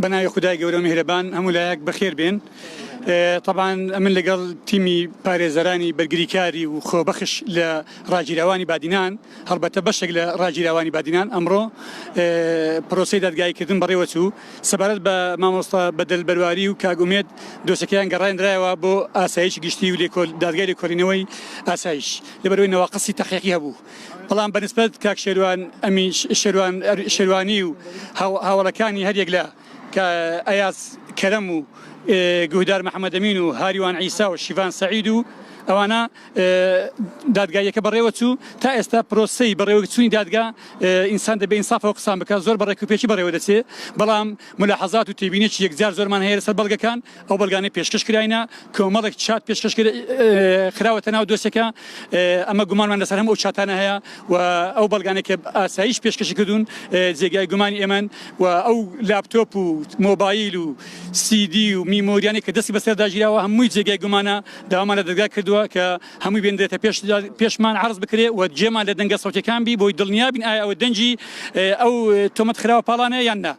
بەناوی خودای گەورە و میهرەبان هەموو لایەک بەخێر بێن. طبعا من لەگەڵ تیمی پارێزەرانی بەرگریکاری و خۆبەخش لە ڕاگیراوانی بادینان هەڵبەتە بەشێک لە ڕاگیراوانی بادینان ئەمڕۆ پرۆسەی دادگایکردن بەڕێوە چوو سەبارەت بە مامۆستا بەدەل بەرواری و کاگومێت دۆسەکەیان گەڕاندرایەوە بۆ ئاسایش گشتی و دادگای لێکۆڵینەوەی ئاسایش لەبەرەوەی نەواقەسی تەحقیقی هەبوو. بەڵام بەنسبەت کاک شێروانی و هاوڵەکانی هەریەک لە ئەیاز کەرەم و گوهدار محەممەد ئەمین و هاریوان عیسا و شیڤان سەعید و ئەوانە دادگایەکە بەڕێوە چوو تا ئێستا پرۆسەی بەڕێوە چوونی دادگا ئینسان دەبێ ئینسافەوە قسان بکات زۆر بەڕێکوپێکی بەڕێوە دەچێت بەڵام ملاحەزات و تێبینێکی یەکجار زۆرمان هەیە لەسەر بەڵگەکان ئەو بەڵگانەی پێشکەش کراینە کۆمەڵێک چات پێشکەش خراوەتە ناو دۆسەکە ئەمە گومانمان لەسەر هەم ئەو چاتانە هەیە و ئەو بەڵگانێکە ئاسایش پێشکەشی کردوون جێگای گومانی ئێمن و ئەو لاپتۆپ و مۆبایل و سیدی و میمۆریانی کە دەستی بەسەر داگیراوە هەمووی جێگای گومانە داوامان لە دەرگا کردووە کە هەمووی بێنرێتە پێشمان عرض بکرێ و جێمان لە دەنگە سەوتەکان بی بۆی دڵنیابین ئایا ئەوە دەنجی ئەو تۆمەت خراوە پاڵانە یان نا.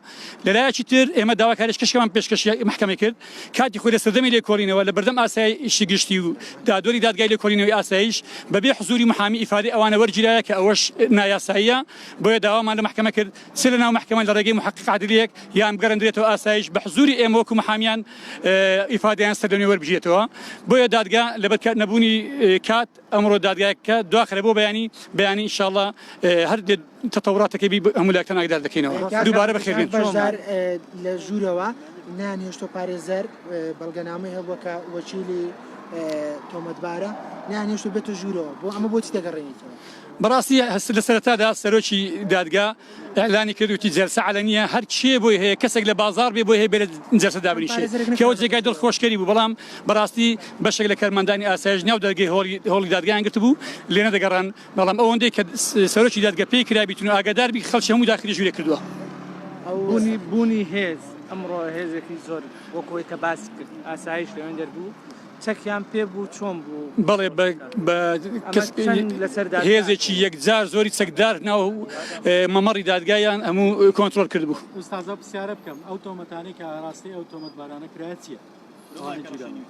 لەلایەکی تر ئێمە داواکاریش کەشەوان پێشکەشی محکەمە کرد کاتی خۆی لە سەردەمی لێکۆڵینەوە لە بەردەم ئاسایشی گشتی و دادوەری دادگای لێکۆڵینەوەی ئاسایش بەبێ حزوری محامی ئیفادەی ئەوانە وەرگیرایە کە ئەوەش نایاساییە بۆیە داوامان لە محکەمە کرد چ لە ناو محکەمە لە ڕێگەی محقق عادلیەک یان بگەڕێنرێتەوە ئاسایش بە حزوری ئێمە وەکو محامیان ئیفادەیان سەردەمی وەربژێتەوە بۆیە دادگا لەبەر نەبوونی کات ئەمڕۆ دادگایەکە دواخرە بۆ بەیانی ئینشاءڵڵا هەر تەتەوراتەکەی هەموو لایەکان ئاگدار دەکەینەوە. دووبارە بەخێربێن. لە ژوورەوە نانهێشتۆ پارێزەر بەڵگەنامەی هەبووە کە وەکیلی تۆمەتبارە نانهێشتۆ بێتە ژوورەوە بۆ ئەمە بۆچی دەگەڕێنیتەوە؟ بەڕاستی لە سەرەتادا سەرۆکی دادگا ئەعلانی کردوتی جەلسە عەلەنیە هەر کێ بۆی هەیە کەسێک لە بازار بێ بۆی هەیە بێ لە جەلسە دابنیشێ کەەوە جێگای دڵخۆشکەری بوو بەڵام بەڕاستی بەشێک لە کارمەندانی ئاسایش ناو دەرگای هۆڵی دادگایان گرت بوو لێ نەدەگەڕان بەڵام ئەوەندەی کە سەرۆکی دادگا پێی کرابیتون و ئاگادار بی خەڵکی هەموو داخلی ژوورێ کردووە. بوونی هێز ئەمڕۆ هێزێکی زۆر وەکەوەی کە باس کرد ئاسایش لەوێن دەربوو چەکیان پێ بوو چۆن بوو؟ بەڵێ هێزێکی یەکجار زۆری چەکدار ناو مەمەڕی دادگایان هەموو کۆنتڕۆل کرد بوو. ئوستازە پرسیارە بکەم ئەو تۆمەتانەی کە ڕاستی ئەو تۆمەتبارانە کرایە چییە؟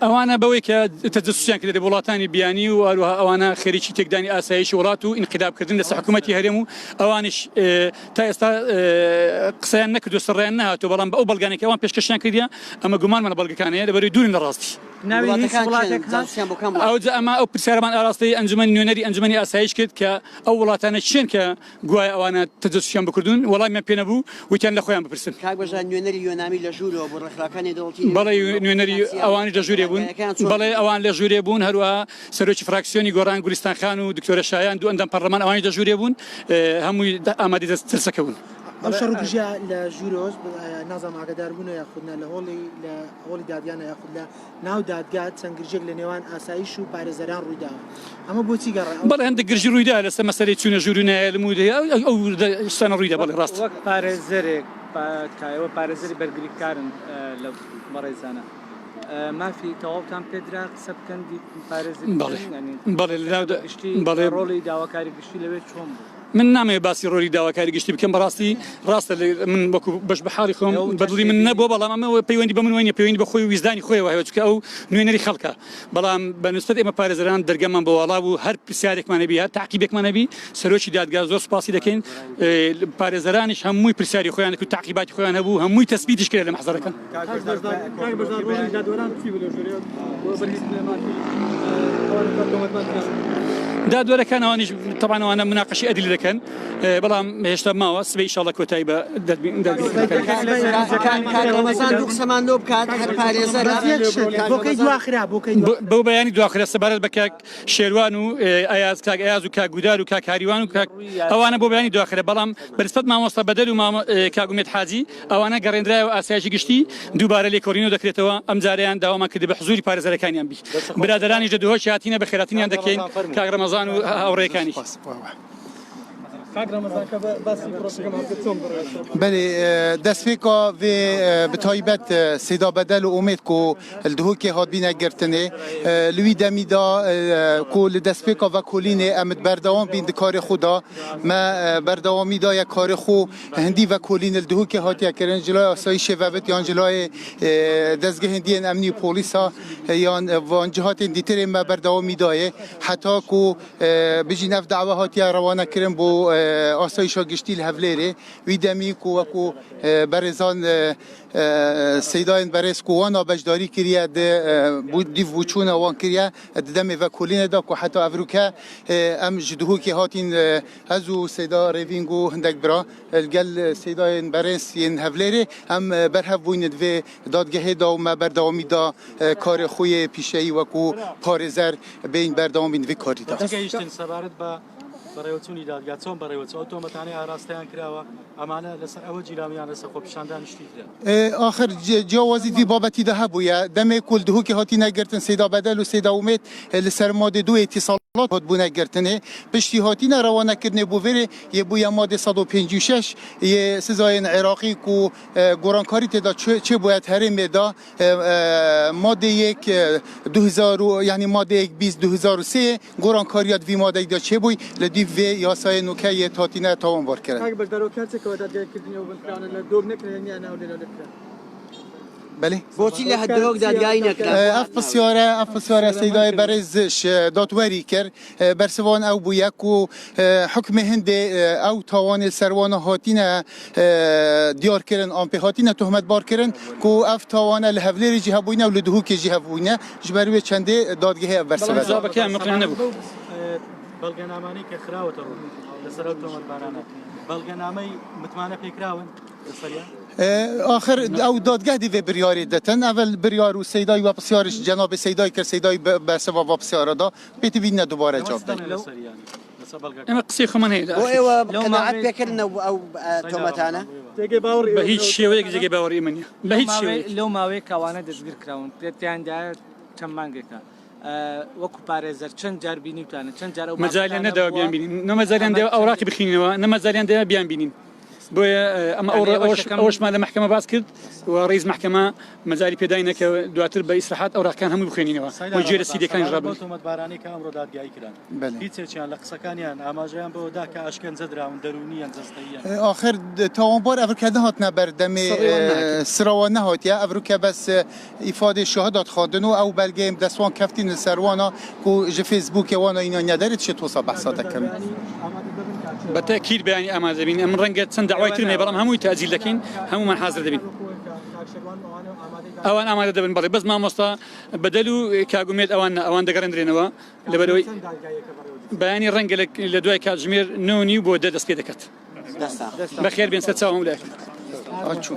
ئەوانە بەوەی کە تەجەسوسیان کردێ وڵاتانی بیانی و هەروەها ئەوانە خێریکی تێکدانی ئاسایشی وڵات و ئینقلابکردن لەسەر حکوومەتی هەرێم و ئەوانش تا ئێستا قسەیان نەکردو سڕیان نهاتوە بەڵام بە ئەو بەڵگانێک ئەوان پێشکەشیان کردیە ئەمە گومانمانە بەڵگەکانەیە لەبەرەوەی دوورن لە ڕاستی. ئەمە ئەو پرسیارمان ئاراستەی ئەنجومەنی نوێنەری ئەنجومەنی ئاسایش کرد کە ئەو وڵاتانە چێن کە گوایە ئەوانە تەجەسوسیان بکردون وەڵامیان پێ نەبوو وتیان لە خۆیان بپرسن. نوێنەری یۆنامی لە ژوورەوە بۆ ڕێکخراوەکانی دەوڵەتی بەڵێ نوێنەری ئەوانی لە ژوورێ بوون بەڵێ ئەوان لە ژوورێ بوون هەروەها سەرۆکی فراکسیۆنی گۆڕان گولیستان خان و دکتۆرە شایان دوو ئەندەم پەرلەمان ئەوانی لە ژوورێ بوون هەمووی ئامادەی جەلسەکە بوون. ئەو شەڕوگژیا لە ژوورۆز نازانم ئاگادار بوون یاخودنا لە هۆڵی دادگانە یاخود لە ناو دادگا چەند گرژێک لە نێوان ئاسایش و پارێزەران ڕوویداوە ئەمە بۆچی گەڕێ؟ بەڵێ هەندێک گرژی ڕوویدا لەسەر مەسەلەی چوونە ژوور و نایەلمودەیە ئەو شتانە ڕوویدا بەڵێ ڕاست وەک پارێزەرێک کایەوە پارێزەری بەرگریکارن لە بەڕێزانە مافی تەواوتان پێدرا قسە بکەندی پارێزەری بەڵێ ڕۆڵی داواکاری گشتی لەوێ چۆن بوو؟ من نامەوێت باسی ڕۆلی داواکاری گشتی بکەم بەڕاستی ڕاستە من وەکو بەش بەحاڵی خۆم بەدڵی من نەبووە بەڵام ئەمەوە پەیوەندی بە من وێنە پەیوەندی بە خۆی ویزدانی خۆیەوە هەیە چونکە ئەو نوێنەری خەڵکە بەڵام بەنسبەت ئێمە پارێزەران دەرگەمان بە وەڵا بوو هەر پرسیارێکمانە بی هەر تاقیبێکمانە بی سەرۆکی دادگا زۆر سوپاسی دەکەین پارێزەرانیش هەمووی پرسیاری خۆیان و تاقیباتی خۆیان هەبوو هەمووی تەسبیتیش کرد لە مەحزەرەکە. دادوەرەکان ئەوانیش طبعاً ئەوانە مناقەشی ئەدلی دەکەن بەڵام هێشتا ماوە سبەی ئینشاءڵڵا کۆتایی بە ڕەمەزان دوو قسەمان لۆ بکات هەر پارێزەرە بۆکەی دواخرا بۆ بەیانی دواخرە سەبارەت بە کاک شێروان و کاک ئەیاز و کاک گودار و کاک هاریوان و ئەوانە بۆ بەیانی دواخرە بەڵام بەنسبەت مامۆستا بەدەل و کاگومێت حاجی ئەوانە گەڕێنرایەوە ئاسایشی گشتی دووبارە لێکۆڵینەوە دەکرێتەوە ئەم جاریان داوامان کردی بە حزوری پارێزەرەکانیان بی برادەرانی جەدوهۆش هاتینە بە خێراتینیان دەکەین کاک ڕەمەزان و هاوڕێکانی بله دستفیکا و به تایبت صدا بدل و امید کو الدهو که هات بین گرتنه لوی دمیدا کو دستفیکا و کلینه امد بردوام بین کار خدا ما بردوامی دا یک کار خو هندی و کلین الدهو که هات یکرن جلای آسایش وبت یا جلای دستگاه هندی امنی پلیسا یا وان جهات دیتر ما بردوامی دایه حتی کو بجی نف دعوه هات یا روانه کرن بو آسایش گشتی الهفلره ویدمی کو برزان سیداین برز کووانا بجداری کریه بود دیو بوچونه وان کریه دم و کلین دا کو حتی افریقا ام جدهو که هاتین ازو سیدا ریوینگو هندک برا الگل سیداین برز ین هفلره ام برهف بویند و دادگاه دا و ما بردوامی دا کار خوی پیشهی و کو پارزر بین بردوامی و کاری دا تگەیشتن سەبارەت بە بەڕێوەچوونی دادگا چۆن بەڕێوەچوو ئۆتۆمەتانەی ئاراستەیان کراوە ئەمانە لەسەر ئەوە جیرامیان لەسەر خۆپیشاندان شتی کرا آخر جوازی دی بابتی ده هبویا دم کل دهو که هاتی نگرتن سیدا بدل و سیدا امید لسر ماده دو اتصالات هات بو نگرتنه پشتی هاتی روانه کردنه بو وره یه بویا ماده 156 یه سزای عراقی کو گورانکاری تدا چه باید هرم دا ماده یک 2000 یعنی ماده یک 20 2003 گورانکاریات وی ماده دا چه بوی لدی و یاسای نوکه تاتینه تاوان بار کرد بله بۆچی لە هەددەوەک دادگای نەکرا اف بسیاره سیدای برزش دادوری کرد برسوان او بویک و حکم هند او تاوان سروان هاتین دیار کردن آمپی هاتین تهمت بار کردن کو اف تاوان لهولری جهه بوینه و لدهو که جهه بوینه جبروی چنده دادگاه برسوان زابك يا مقنع نبو بەڵگەنامانەی کە خراوەتە ڕوو لەسەر ئەو تۆمەتبارانە بەڵگەنامەی متمانە پێکراون لەسەریان آخر او دادگاه دی بریاری دتن اول بریار و سیدای و بسیارش جناب سیدای که سیدای بسوا و بسیار دا بیت وین دوباره جواب داد اما قصي خمان بۆ هيدا ئێوە قەناعەت پێکردن ئەو تۆمەتانە بهيج شيوه زي باوري مني بهيج شيوه لەو ماوەیە کەوانە دەستگیر کراون پێیاندا چەند مانگێکە وەکو پارێزەر چەند جار بینیتانە چەند جار مزاليان نداوا بيان بينين نما زاليان داوا اوراق بخينوا نما زاليان داوا بيان بينين بويا اما اوش ما لمحكمه باسكت ورئيس محكمه مزالي بيداينا كدواتر باصلاحات اوراق كان هم بخينوا ويجي رسيدي كان جرب تۆمەتبارانی کە ئەمڕۆ دادگایی کران هیچێکیان لە قسەکانیان ئاماژەیان بەوەدا کە ئەشکەنجە دراون دەرونیان جەستەییان آخر تاوانبار افریقا هات نبر دم سروانه هات یا افریقا بس ifade شهادت خواندن و او بلگه دستوان کفتین سروانا کو ج فیسبوک وانا اینا ندارید چه توسا بحثات کردن بالتاكيد بياني اما زبين من رنجت سن دعوي ترمي برام همو تاجيل لكن همو من حاضر دبين اوان اما دبن بري بس ما مستا بدلوا كاغوميت اوان دغرندرينوا لبدوي بياني رنجلك لدوي كاجمير نوني وبو ددس بيدكت بخير بين ست ساعه